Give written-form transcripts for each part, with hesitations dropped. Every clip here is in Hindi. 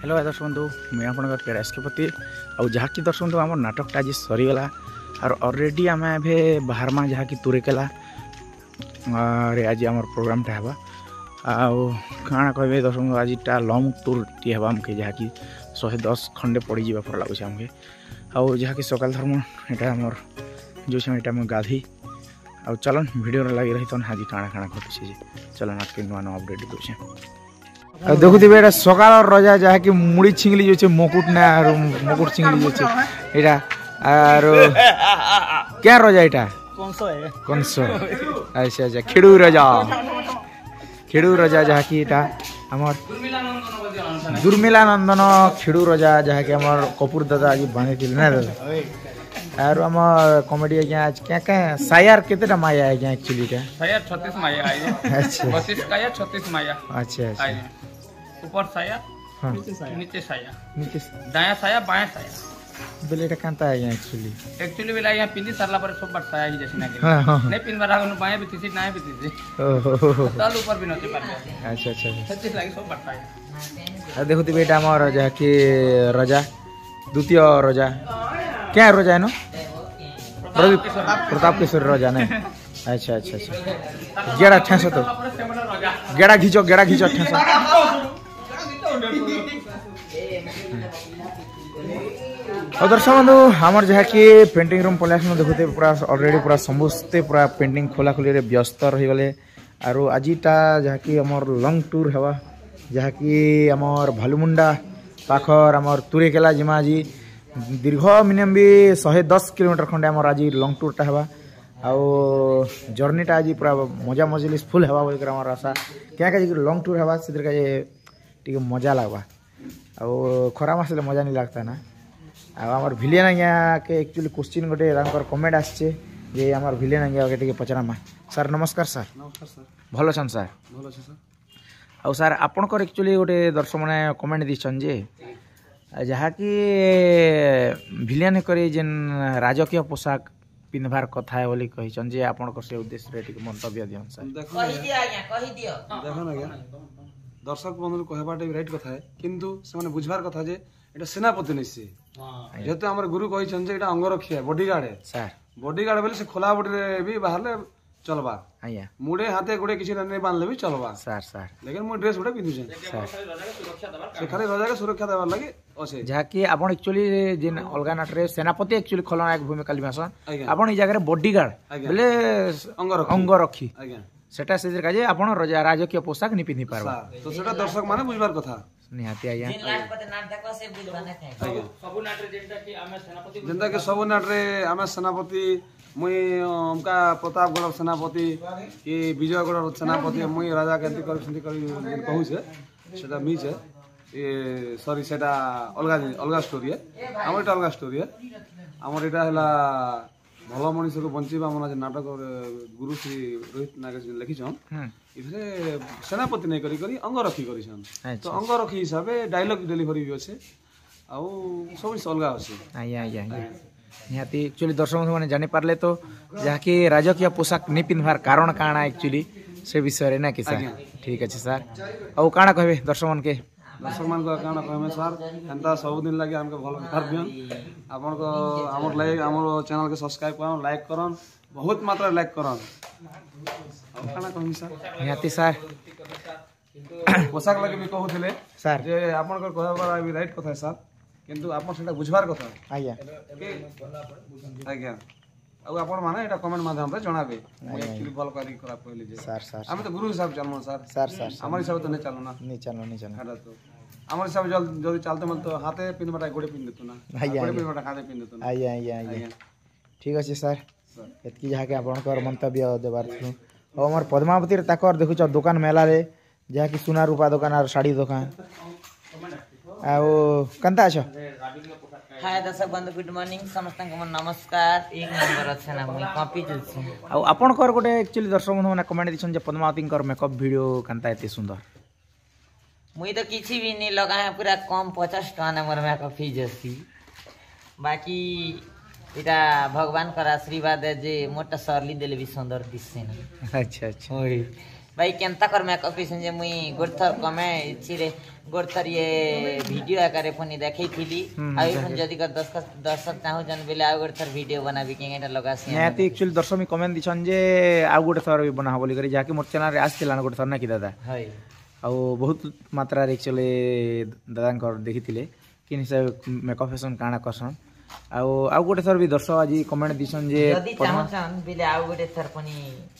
हेलो दर्शक बंधु मुझे आप केरास के प्रति और जहाँ की दर्शक बंधु आम नाटकटा आज सरीगला और ऑलरेडी आम ए बाहर में जहाँ की तुरेकेला आज आम प्रोग्रामटा है आना कहे दर्शक बंधु आज लंग टूर टी है आमके जहाँ की 110 खंडे पड़ी जा पर लगुच आमके आउ जहाँ की सकाल धर्म यहाँ आमर जो यहाँ गाधी आउ चलन वीडियो लगी रही आज काଣା काଣା घटे चलन आज के नुआ नुआ अपडेट दूचे देखुवे ये सकाल रजा जहाँ की मुड़ी छिंगली जो मुकुट ना मुकुट छिंगली जो यहाँ और क्या रजा यहाँ कंस अच्छा अच्छा खेड़ू रजा जहाँ की आमर दुर्मिला नंदन खेड़ू रजा जहाँ की आमर कपूर दादा आज बांधी थी ना दादा और आम कॉमेडी आज्ञा आज क्या क्या सायार केतेटा माया आज्ञा एक्चुअली का सायार 36 माया है। अच्छा 32 काया 36 माया। अच्छा अच्छा ऊपर साया हाँ नीचे साया नीचे दाया साया बाया साया बेले एटा कांता आज्ञा एक्चुअली बेला यहाँ पिंदी सरला पर सब बार साया ही जैसे ना हाँ हाँ नहीं पिन बार आगन बाया भी तीसी ना भी तीसी ओहो तल ऊपर भी नते पर अच्छा अच्छा 36 लागी सब बार साया देखो ती बेटा आम रजा कि रजा द्वितीय रजा क्या रजा है नो प्रताप केशरी रजा ने अच्छा अच्छा अच्छा गेड़ा ठेसो तो गेड़ा घीचो ठेसो और दर्शक बंधु आमर जहाँ की पेंटिंग रूम पलैस देखते पूरा ऑलरेडी पूरा समस्ते पूरा पेंटिंग खोला खोली व्यस्त रही गले और आजिटा जहाँ की आमर लंग टूर हवा जहाँ की आमर भालुमुंडा पाखर आमर तुरेकेला जिमा आज दीर्घ मिनिमम भी 110 किलोमीटर खंडे आमर आज लंग टूरटा हवा आउ जर्नीटा आज पूरा मजा मजली फुल हवा बोलिक आमर आशा क्या लंग टूर हवा से मजा लगवा आउ खरा मास मजा नहीं लगता ना आमर भिलेन आज्ञा के एक्चुअली क्वेश्चन गोटे कमेंट आसचे जे आमर भिलेन आज्ञा के पचरामा सर नमस्कार सर नमस्कार सर भल छन सर भल अछि सर आउ सर आपनकर एक्चुअली गोटे दर्शक मैंने कमेंट दीछन जे जहाँ की भिलेन करी जेन राजकीय पोशाक पिंधबार कथा है बोली कहिछन जे आपनकर से उद्देश्य रे मंतव्य दियन सर कहि दियो देखन आज्ञा दर्शक बंधु कहबाटे राइट कथा है किंतु से माने बुझबार कथा जे एटा सेनापति नै से जेते हमर गुरु कहिछन जे एटा अंगरक्षी है बॉडीगार्ड है सर बॉडीगार्ड बोले से खोला बॉडी रे भी बाहरले चलबा आया मुड़े हाथे गुड़े किसी नहीं बांधले भी चलबा सर सर लेकिन मो ड्रेस गुड़े पिंधु छे सर से खाली राजा के सुरक्षा देबार लागि अछि जहाँ की आपण एक्चुअली जेन अलगा नाटरे सेनापति एक्चुअली खलनायक भूमिका लिबासन आपण ई जगह बॉडीगार्ड बोले अंगरक्षी आज्ञा सेटा से काजे आपण राजकीय पोशाक नि पिंधि पारबा तो सेटा दर्शक माने बुझबार कथा निहाती आया जेंता के सब नाटरे आमे सेनापति मुई हमका प्रतापगढ़ सेनापति कि विजयगढ़ सेनापति मुई राजा केंति कर कहू छे सेटा मी छे ए सॉरी सेटा अलगा स्टोरी है हमर एटा अलगा स्टोरी है हमर एटा हला भल मनीष को बंचीबा मन नाटक गुरु श्री रोहित नागेश लिखिछन इथरे सेनापति नै करी अंगरक्षी करिछन तो अंगरक्षी हिसाब डायलॉग डिलीवरी भी अछि आ सब अलगा अछि आया आया निहाती एक्चुअली दर्शक मैंने जानी पारले तो जहाँ की राजकीय पोशाक नहीं पिंधबार कारण काଣା एक्चुअली से विषय ना कि सर ठीक अच्छे सर और काଣା कहबे दर्शक मन के काଣା कहबे सर एंता सब दिन लागि हमके भल बेकार दियन आपन को हमर लाइक हमर चैनल के सब्सक्राइब करन लाइक करन बहुत मात्रा लाइक करन और काଣା कहबे सर निहाती सर पोशाक लागि भी कहउथिले सर जे आपन को कहबा भी राइट कथा है सर किंतु आपन सेटा बुझबार कथा आज्ञा आज्ञा अब आपण माने एटा कमेंट माध्यम रे जणाबे मैं एक्चुअली भल करी खराब कहली जे सर सर हम तो गुरु हिसाब चलमो सर सर सर हमर हिसाब तो नहीं चलो ना नहीं चलो हां तो हमर हिसाब जल्दी चलते मन तो हाथे पिनबटा गोड़े पिन देतो ना गोड़े पिनबटा हाथे पिन देतो ना आया आया आया ठीक अछि सर एतकी जहाँ के आपनकर मंतव्य देबार छु और हमर पद्मावती रे ताकर देखु छ दुकान मेला रे जहाँ की सोना रूपा दुकान और साड़ी दुकान आओ कंता छ हाय दर्शक बंधु गुड मॉर्निंग समस्त को नमस्कार एक नंबर अच्छा ना मुई कॉपी जलछे आ आपन कर गोटे एक्चुअली दर्शक बंधु माने कमेंट दिछन जे पद्मावती कर मेकअप वीडियो कंता एते सुंदर मुई तो किछि भी नहीं लगाया पूरा कम 50 टका ना मोर मेकअप फी जसी बाकी इटा भगवान कर आशीर्वाद है जे मोटा सरली देले भी सुंदर दिससे ना अच्छा अच्छा ओई भाई केनता कर मेकअप जे मुई गोरथर कमे इचिरे गोरथर ये वीडियो आकारे फोनी देखै थिली आइ फोन जदी कर दर्शक चाहू जन बेले आ गोरथर वीडियो बनाबी के एटा लगासी निहाती एक्चुअली दर्शक मी कमेंट दिछन जे आ गोटे थर भी बना बोली करी जाके मोर चैनल रे आस्थिला गोटे थर ना कि दादा हाय आ बहुत मात्रा रे एक्चुअली दादा कर देखिथिले किन से मेकअप फैशन काना करसन आ गोटे थर भी दर्शक आज कमेंट दिछन जे जदी चाहू छन बेले आ गोटे थर पनि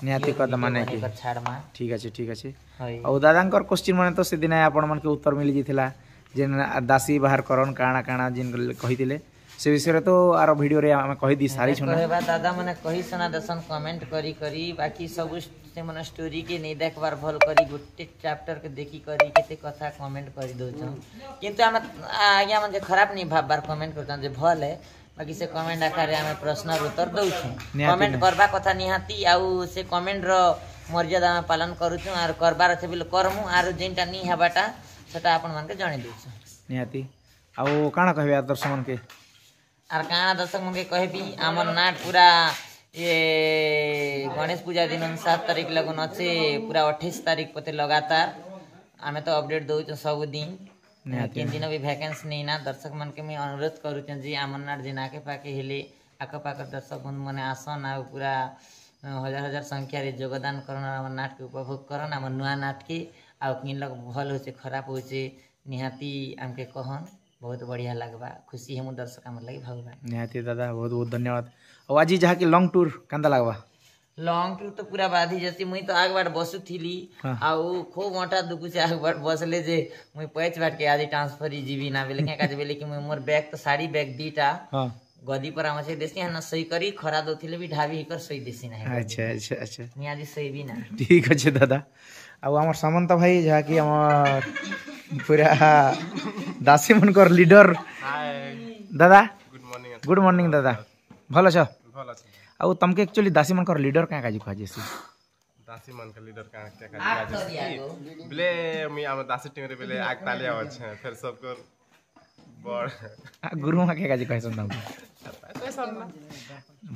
निहाती कद माने कि छाड़मा ठीक अछि हाय आ दादांकर क्वेश्चन माने तो से दिन आपण मन के उत्तर मिली जिथिला जे दासी बाहर करन काना काना जिन कहिथिले से विषय तो आरो वीडियो रे हम कहि दी सारी छन कहबा दादा माने कहि सना दसन कमेंट करी बाकी सब से मन स्टोरी के नहीं देखबार भल करी गुटे चैप्टर के देखी करी केते कथा कमेंट करी दोछ किंतु हम आज्ञा मन खराब नहीं भाबबार कमेंट करतन जे भल है बाकी से कमेंट आकारे हम प्रश्न उत्तर दउछ कमेंट करबा कथा निहाती आउ से कमेंट रो मर्यादा में पालन करूछु आर करबार छै बिल करमु आर जेंटा नी हेबाटा सेटा आपन मन के जानि दउछ निहाती आउ काना कहबे दर्शक मन के आर काना दर्शक मन के कहबी हमर नाट पूरा ये गणेश पूजा दिन 7 तारीख लगन अच्छे पूरा 28 तारीख पते लगातार आम तो अपडेट दउछ सब दिन तीन दिन भी वैकेंसी नहीं ना दर्शक मन के मैं अनुरोध करूँ जी आमर नाट जिन आके पाके हेले आख पाख दर्शक बंधु मैंने आसन आ पूरा हजार हजार संख्या रे योगदान करन आमर नाट के उपभोग करन आमर नुआ नाट के आ किन लोग भल होचे खराब होचे निहाती आमके कहन बहुत बढ़िया लगबा खुशी हम दर्शक हमर लगी भावबा निहाती दादा बहुत बहुत धन्यवाद और आज जहाँ की लॉन्ग टूर कंदा लगवा लॉन्ग टूर तो पूरा बाधी जैसी मुई तो आग बाट बसु थीली आउ खूब मोटा दुकु से आग बाट बसले जे मुई पैच बाट के आज ट्रांसफर जीवी ना बेले के काज बेले कि मुई मोर बैग तो साड़ी बैग दीटा हां गदी पर हम से देसी हन सही करी खरा दोथिले भी ढाबी हिकर सही देसी ना अच्छा नियादी सही भी ना ठीक अच्छे दादा आउ हमर सामंत भाई जहाँ की हमर पूरा दासी मनकर लीडर दादा गुड मॉर्निंग दादा भल छ आउ तमके एक्चुअली दासी मनकर लीडर का काजी खोजे सी दासी मन का लीडर का काजी बेले मी हम दासी टीम रे बेले आग ताले आवछ फिर सबको बड़ गुरु मा के काजी कहसन तम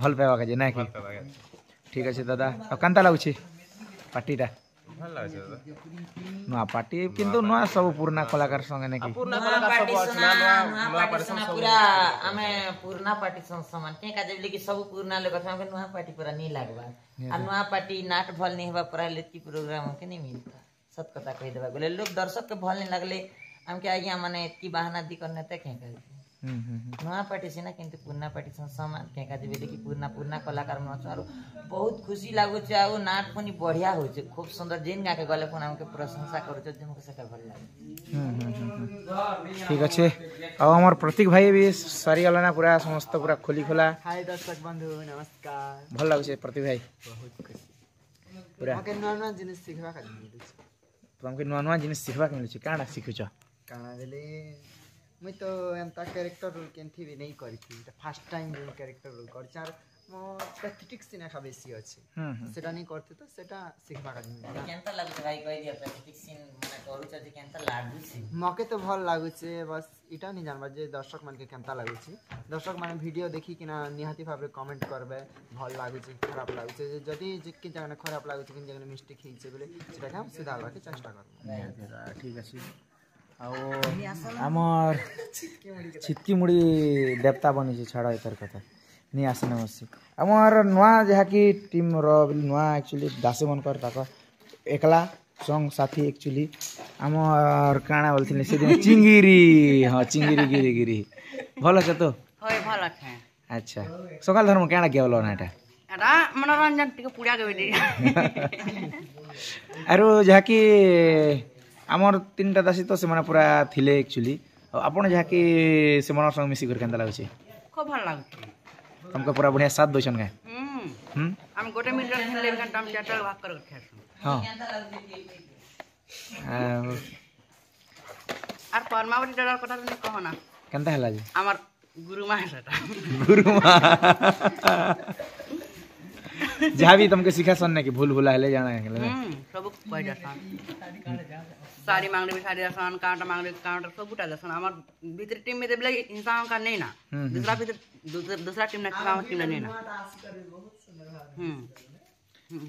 भल पेवा काजी ना कि ठीक अछि दादा अब कांता लागुछि पार्टीटा भल लागछ दादा नुआ पार्टी किंतु नुआ सब पुराना कलाकार संगे ने कि पुराना कलाकार सब अछि नुआ पार्टी पूरा हमें पुराना पार्टी समान के काज बेले कि सब पुराना लोग हम नुआ पार्टी पूरा नहीं लागबा आ नुआ पार्टी नाट भल नहीं हेबा पूरा लेती प्रोग्राम के नहीं मिलता सत कथा कह देबा बोले लोग दर्शक के भल नहीं लगले हमके आज्ञा माने इतनी बहाना दी करने तक के कह नुआ पार्टी से ना किंतु पुराना पार्टी समान के काज बेले कि पुराना कलाकार मन आरो बहुत खुशी लागो छ आ नाट पनि बढ़िया होय छै खूब सुंदर जिन गा के गले फोन हमके प्रशंसा करू छ जे हमके सेटा भल लागे ठीक अच्छे अब हमार प्रतीक भाई भी सारी गला ना पूरा समस्त पूरा खोली खोला हाय दर्शक बंधु नमस्कार भल लागो प्रतीक भाई बहुत खुशी पूरा मके नवा नवा जिनिस सिखबा का मिलुछ तुमके नुआ नुआ जिनिस सिखबा के मिलुछ काना सिखुछ काना बेले मुई तो एमता कैरेक्टर रोल केनथि भी नहीं करी थी first time role character role कर चार मो पैथेटिक सीन का बेसी अछि सेटा नहीं करते तो सेटा सिखबा का मिलुछ केनता लागु भाई कह दिया पैथेटिक सीन माने करू छ जे केनता लागु छी मके तो भल लागु छे बस इटा नहीं जानबा जे दर्शक मन के केनता लागु छी दर्शक माने वीडियो देखि किना निहाती भाबरे कमेंट करबे भल लागु छी खराब लागु छी जदी कि जने खराब लागु छी कि जने मिस्टेक हिचे बेले सेटा हम सुधारबा के चेष्टा करब ठीक अछि आउ आमर छिटकी मुड़ी देवता बनी छे छाड़ा एतर कथा नहीं आसे नमस्ते आमर नुआ जहाँ की टीम रो नुआ एक्चुअली दासे मन कर ताको एकला संग साथी एक्चुअली आमर काना बोलथिले से दिन चिंगिरी हां चिंगिरी गिरी गिरी भल छ तो होय भल छै अच्छा सकाल धर्म काना केवल नाटा एटा मनोरंजन टिके पुड़ा के दे आरो जहाँ की आमर तीनटा दासी तो से पूरा थिले एक्चुअली आपण जहाँ की से मन संग मिसी कर केनता लागछ खूब भल लागछ हमको पूरा बढ़िया साथ दोछन का हम गोटे मिनट खेले घंटा हम चैटल भाग कर खेस हां आर परमावती डर कथा नहीं कहो ना केनता हला जी हमर गुरुमा सेटा गुरुमा जहाँ भी तुमके सिखा सन कि भूल भुला हेले जाना है सब कह जासान साड़ी मांगले भी साड़ी दसन कांटा मांगले कांटा सब बुटा दसन हमर भीतर टीम में देबले इंसान का नहीं ना दूसरा टीम ना काम टीम नहीं ना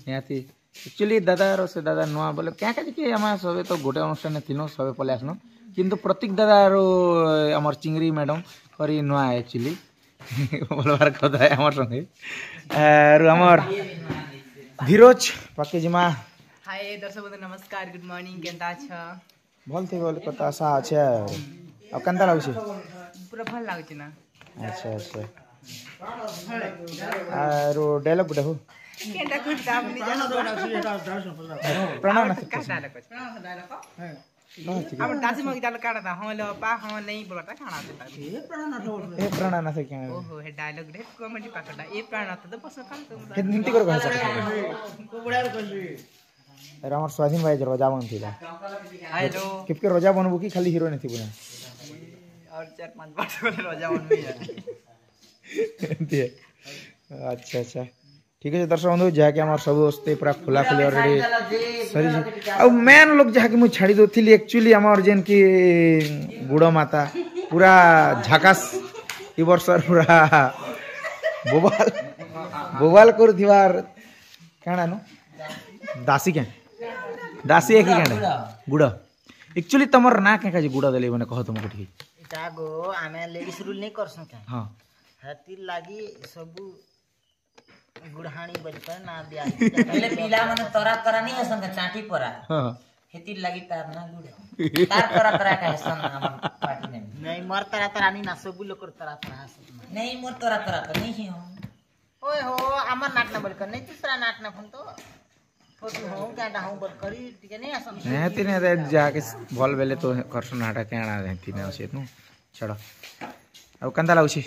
याती एक्चुअली दादा से दादा नुआ बोले क्या कि आम सब तो गोटे अनुष्ठान थी सब पलि आसन किंतु प्रतीक दादा आमर चिंगरी मैडम करी नुआ एक्चुअली बोलबार कथा है आमर संगे आमर धीरज पाके जिमा हाय दर्शक बंधु नमस्कार गुड मॉर्निंग केंता छ भल थी बोले कथा आशा अच्छे अब केंता लागुଛି पूरा भल लागुଛି ना अच्छा अच्छा आरो डायलॉग गुटे हो केंता कुछ दाम नहीं जानो प्रणाम का डायलॉग अब दासी मग डायलॉग काढा था हां लो पा हां नहीं बोलता खाना देता ए प्राणा ना क्या ओहो हे डायलॉग रे कॉमेडी पाकटा ए प्राण तो बस काल तुम हे हिंदी करो कह अरे हमर स्वाधीन भाई रोजा बन थिला हेलो किपके रोजा बनबू की खाली हीरो नहीं थी बुना और 4-5 बार बोले रोजा बन भी अच्छा अच्छा ठीक है दर्शक बंधु जहाँकि आम सब वस्ते पूरा खोला खोली अलरेडी सरी आ मेन लोग जहाँकि मुझे छाड़ी दौली एक्चुअली आमर जेन कि गुड़ माता पूरा झाकास ई वर्ष पूरा बोबाल बोबाल कर काଣା नो दासी क्या दासी है कि क्या गुड़ एक्चुअली तमर ना क्या गुड़ देले मैंने कह तुमको ठीक इटा गो आमे लेडीज रूल नहीं करसु का हां हाथी लागी सब गुड़हानी बजपर ना दिया पहले पीला माने तोरा तोरा नहीं हसन का चाटी परा हां हेती लगी तार ना गुड़ तार तोरा तोरा का हसन हम पार्टी में नहीं मर तरा तरा नहीं ना सब लोग कर तरा तरा हसन नहीं मोर तोरा तोरा तो नहीं हो ओए हो अमर नाट ना बलकर नहीं दूसरा नाट ना फोन तो फोटो हो क्या हूं बल करी ठीक नहीं हसन नहीं तीन जाके भल बेले तो करसन हाटा क्या तीन अच्छे तू छड़ अब कंदा लागुଛି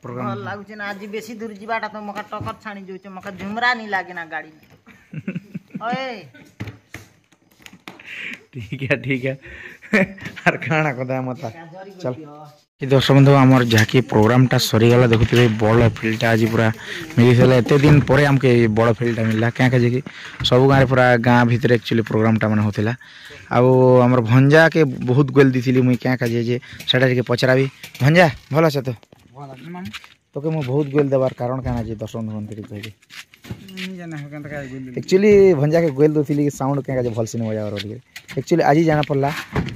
प्रोग्राम भल लागुଛି ना आज बेसी दूर जीवाटा तो मका टकर छाणी जोचे मका झुमरा नहीं लागे ना गाड़ी में ओए ठीक है आर खाना कदा मता चल कि दर्शक बंधु आमर जहाँकि प्रोग्रामटा सरीगला देखुथे बड़ फिल्डटा आज पूरा मिली एत दिन पर आमके बड़ फिल्डटा मिलला क्या कि सब गाँव पूरा गाँ भितर एक्चुअली प्रोग्रामटा मैंने होता आमर भंजा के बहुत गोल दी मुई क्या जे से पचराबी भंजा भल अच्छे तो तोके मुझे बहुत गोल देवार कारण क्या दर्शक बंधु कहे एक्चुअली भंजा के गोल दूसरी साउंड क्या भल से बजा एक्चुअली आज जाना पड़ला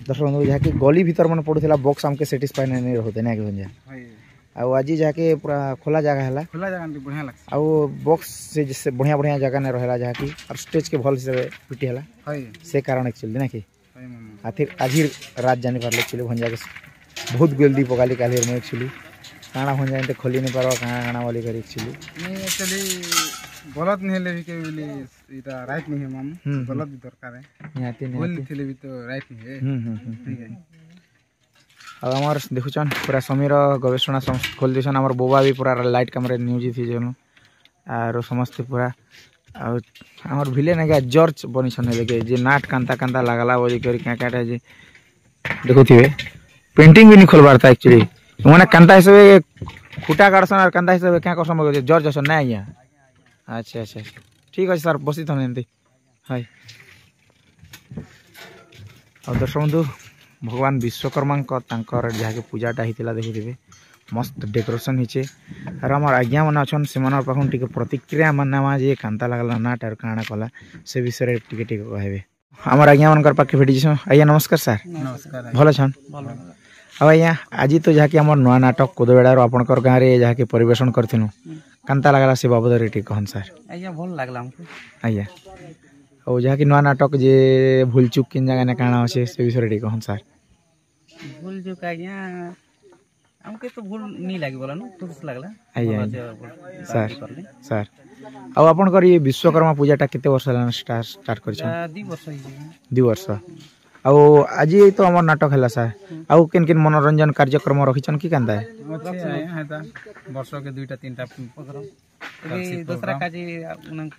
दर्शक बंधु जहाँकि गली भीतर मन पड़ूला बॉक्स आमके सेटिस्फाई नहीं होते ना कि भंजा आज जहाँकि पूरा खोला जगह है बढ़िया लगता आउ बॉक्स से बढ़िया बढ़िया जगह नहीं रहा जहाँकि और स्टेज के भल से पिटी है से कारण एक्चुअली ना कि आज रात जानी पारे एक्चुअली भंजा के बहुत गोल पकाली काली मुझे एक्चुअली काଣା भंजा एंते खोली नहीं पारो काଣା काଣା बोली कर एक्चुअली नहीं एक्चुअली गलत नहीं ले भी के बोली इटा राइट नहीं है माम गलत भी दरकार है निहाती बोल थे भी तो राइट नहीं है ठीक है अब आमर देखुछन पूरा समीर गवेषणा खोल देछन आमर बोबा भी पूरा लाइट कैमरा न्यूज थी जनु आरो समस्त पूरा आमर भिले ना क्या जॉर्ज बनिछन देखे जे नाट कांता कांता लागला बोली कर क्या क्या जे देखुथिबे पेंटिंग भी नहीं खोलबार था एक्चुअली मैंने कांता हिसाब खुटा काटसन और कांता हिसाब क्या करसन जॉर्ज असन ना आज्ञा अच्छा अच्छा ठीक अच्छे सर बसी था एमती हाय और दर्शक बंधु भगवान विश्वकर्मा जहाँकि पूजाटा होता देखुथे मस्त डेकोरेशन होचे और आम आज्ञा मैंने अच्छन से पाखन टे प्रतिक्रिया मानवा जे कांता लगला नाट और काଣା कला से विषय टे कहे आम आज्ञा मन पाखे भेटी आज्ञा नमस्कार सर नमस्कार भल छन अब आज्ञा आज तो जहाँकि आम नुआ नाटक कोदबेड़ार आपणकर गाँव में जहाँकि परिवेशन करूँ कांता लगला से बाबद टे कहन सर आज्ञा भल लागला हमको आज्ञा और जहाँकि नुआ नाटक जे भूल चुक किन जगह काଣା अच्छे से विषय टे कहन सर भूल चुक आज्ञा हमके तो भूल नहीं लगी बोला ना खुश लागला आज्ञा सर सर अब आपणकर ये विश्वकर्मा पूजाटा केते वर्ष होला स्टार्ट कर 2 वर्ष ही 2 वर्ष आउ आज तो आम नाटक है सर आउ किन किन मनोरंजन कार्यक्रम रखिछन की कांदा है वर्ष के 2-3टा प्रोग्राम दूसरा काजी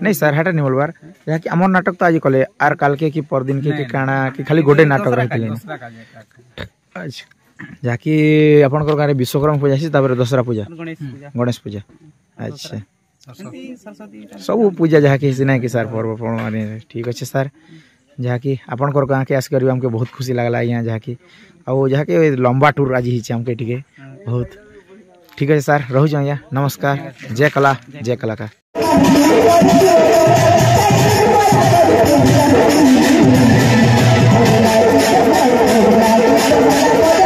नहीं सर हटा नहीं बोलबार जहाँ कि आम नाटक तो आज कले आर काल के कि परदिन के काଣା कि खाली गोटे नाटक रही अच्छा जहाँ कि आपनकर गाँव विश्वकर्मा पूजा है तापर दशहरा पूजा गणेश पूजा अच्छा सब पूजा जहाँ कि ना कि सर पर्व पर्व ठीक अच्छे सर जहाँ कि आपनकर गाँव के आसिक हमके बहुत खुशी लगला यहाँ जहाँ कि जहाँ कि लंबा टूर आज हमके टिके बहुत ठीक है सर रहूँ आज्ञा नमस्कार जय कला जय कलाकार। Thank you.